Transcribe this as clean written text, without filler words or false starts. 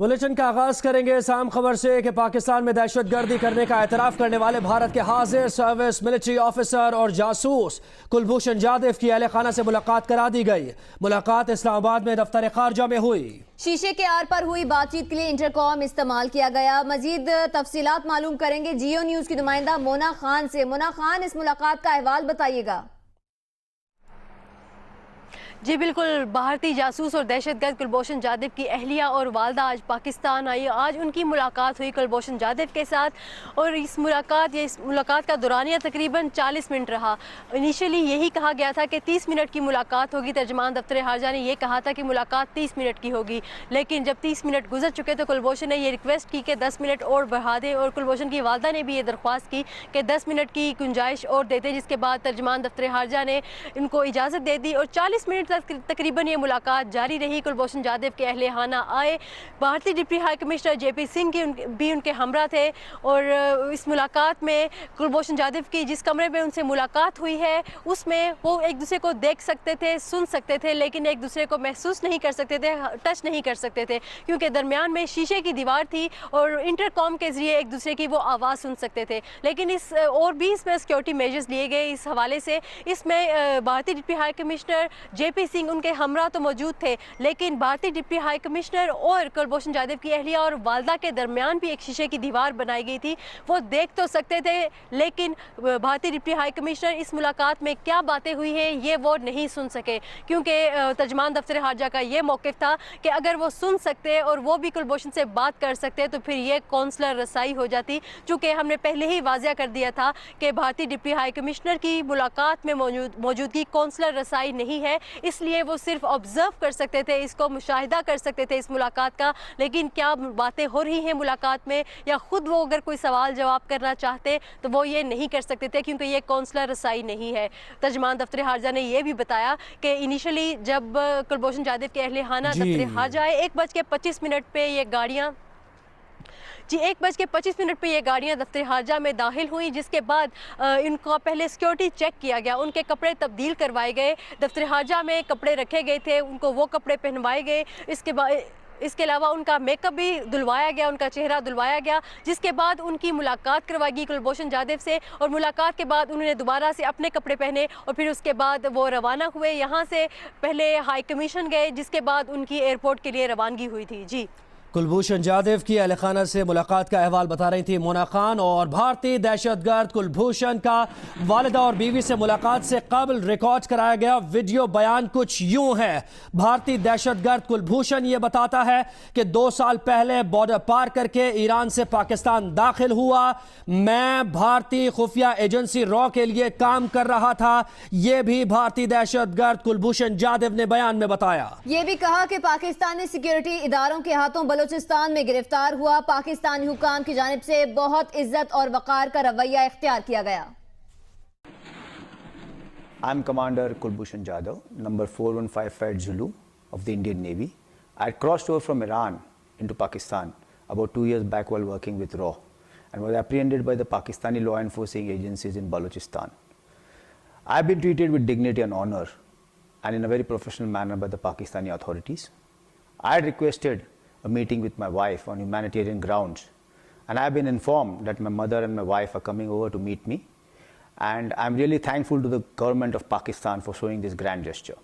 Bulletin का आगाज करेंगे इस अहम खबर से कि पाकिस्तान में दहशतगर्दी करने का एतराफ़ करने वाले भारत के हाजिर सर्विस मिलिट्री ऑफिसर और जासूस कुलभूषण जाधव की अहल खाना से मुलाकात करा दी गई। मुलाकात इस्लामाबाद में दफ्तर खारजा में हुई। शीशे के आर पर हुई बातचीत के लिए इंटरकॉम इस्तेमाल किया गया। मजीद तफसीलात मालूम करेंगे जियो न्यूज की नुमाइंदा मोना खान से। मोना खान, इस मुलाकात का अहवाल बताइएगा। जी बिल्कुल, भारतीय जासूस और दहशतगर्द कुलभूषण जाधव की अहलिया और वालदा आज पाकिस्तान आई। आज उनकी मुलाकात हुई कुलभूषण जाधव के साथ और इस मुलाकात का दौरानिया तकरीबन 40 मिनट रहा। इनिशियली यही कहा गया था कि 30 मिनट की मुलाकात होगी। तर्जमान दफ्तर हारजा ने यह कहा था कि मुलाकात 30 मिनट की होगी, लेकिन जब 30 मिनट गुजर चुके तो कुलभूषण ने यह रिक्वेस्ट की कि 10 मिनट और बढ़ा दें और कुलभूषण की वालदा ने भी ये दरख्वास्त की कि 10 मिनट की गुंजाइश और देते, जिसके बाद तर्जमान दफ्तर हारजा ने इनको इजाज़त दे दी और 40 मिनट तकरीबन ये मुलाकात जारी रही। कुलभूषण जाधव के अहले खाना आए, भारतीय deputy high commissioner JP Singh भी उनके हमरा थे और इस मुलाकात में कुलभूषण जाधव की जिस कमरे में उनसे मुलाकात हुई है उसमें वो एक दूसरे को देख सकते थे, सुन सकते थे, लेकिन एक दूसरे को महसूस नहीं कर सकते थे, टच नहीं कर सकते थे, क्योंकि दरमियान में शीशे की दीवार थी और इंटरकॉम के जरिए एक दूसरे की वो आवाज़ सुन सकते थे। लेकिन इस और भी इसमें सिक्योरिटी मेजर्स लिए गए। इस हवाले से इसमें भारतीय deputy high commissioner JP Singh उनके हमरा तो मौजूद थे, लेकिन भारतीय डिप्टी हाई कमिश्नर और कुलभूषण जाधव की अहलिया और वालदा के दरमियान भी एक शीशे की दीवार बनाई गई थी। वो देख तो सकते थे, लेकिन भारतीय डिप्टी हाई कमिश्नर इस मुलाकात में क्या बातें हुई हैं ये वो नहीं सुन सके, क्योंकि तर्जमान दफ्तर हारजा का ये मौक़िफ़ था कि अगर वो सुन सकते और वो भी कुलभूषण से बात कर सकते तो फिर ये कौंसलर रसाई हो जाती। चूँकि हमने पहले ही वाज़िया कर दिया था कि भारतीय डिप्टी हाई कमिश्नर की मुलाकात में मौजूदगी कौंसलर रसाई नहीं है, इसलिए वो सिर्फ ऑब्जर्व कर सकते थे, इसको मुशाहिदा कर सकते थे इस मुलाकात का। लेकिन क्या बातें हो रही हैं मुलाकात में या ख़ुद वो अगर कोई सवाल जवाब करना चाहते तो वो ये नहीं कर सकते थे, क्योंकि ये कौंसलर रसाई नहीं है। तर्जमान दफ्तर हारजा ने यह भी बताया कि इनिशियली जब कुलभूषण जाधव के अहले खाना दफ्तर हारजा आए 1:25 पे ये गाड़ियाँ 1:25 पे ये गाड़ियाँ दफ्तर हारजा में दाखिल हुई, जिसके बाद इनका पहले सिक्योरिटी चेक किया गया, उनके कपड़े तब्दील करवाए गए, दफ्तर हारजा में कपड़े रखे गए थे, उनको वो कपड़े पहनवाए गए। इसके अलावा उनका मेकअप भी धुलवाया गया, उनका चेहरा धुलवाया गया, जिसके बाद उनकी मुलाकात करवाई गई कुलभूषण जाधव से और मुलाकात के बाद उन्होंने दोबारा से अपने कपड़े पहने और फिर उसके बाद वो रवाना हुए। यहाँ से पहले हाई कमीशन गए, जिसके बाद उनकी एयरपोर्ट के लिए रवानगी हुई थी। जी, कुलभूषण जाधव की अहल खाना से मुलाकात का अहवाल बता रही थी मोना खान। और भारतीय दहशतगर्द कुलभूषण का वालिदा और बीवी से मुलाकात से कबल रिकॉर्ड कराया गया वीडियो बयान कुछ यूं है। भारतीय दहशतगर्द कुलभूषण ये बताता है कि 2 साल पहले बॉर्डर पार करके ईरान से पाकिस्तान दाखिल हुआ। मैं भारतीय खुफिया एजेंसी रॉ के लिए काम कर रहा था। ये भी भारतीय दहशतगर्द कुलभूषण जाधव ने बयान में बताया। ये भी कहा कि पाकिस्तानी सिक्योरिटी इदारों के हाथों बलूचिस्तान में गिरफ्तार हुआ। पाकिस्तानी हुकाम की जानिब से बहुत इज्जत और वकार का रवैया इख्तियार किया गया। I am Commander Kulbhushan Jadhav, number 4155 Zulu of the Indian Navy. I had crossed over from Iran into Pakistan about 2 years back while working with RAW and was apprehended by the Pakistani law enforcing agencies in Balochistan. I have been treated with dignity and honor and in a very professional manner by the Pakistani authorities. I had requested a meeting with my wife on humanitarian grounds, and I have been informed that my mother and my wife are coming over to meet me, and I am really thankful to the government of Pakistan for showing this grand gesture.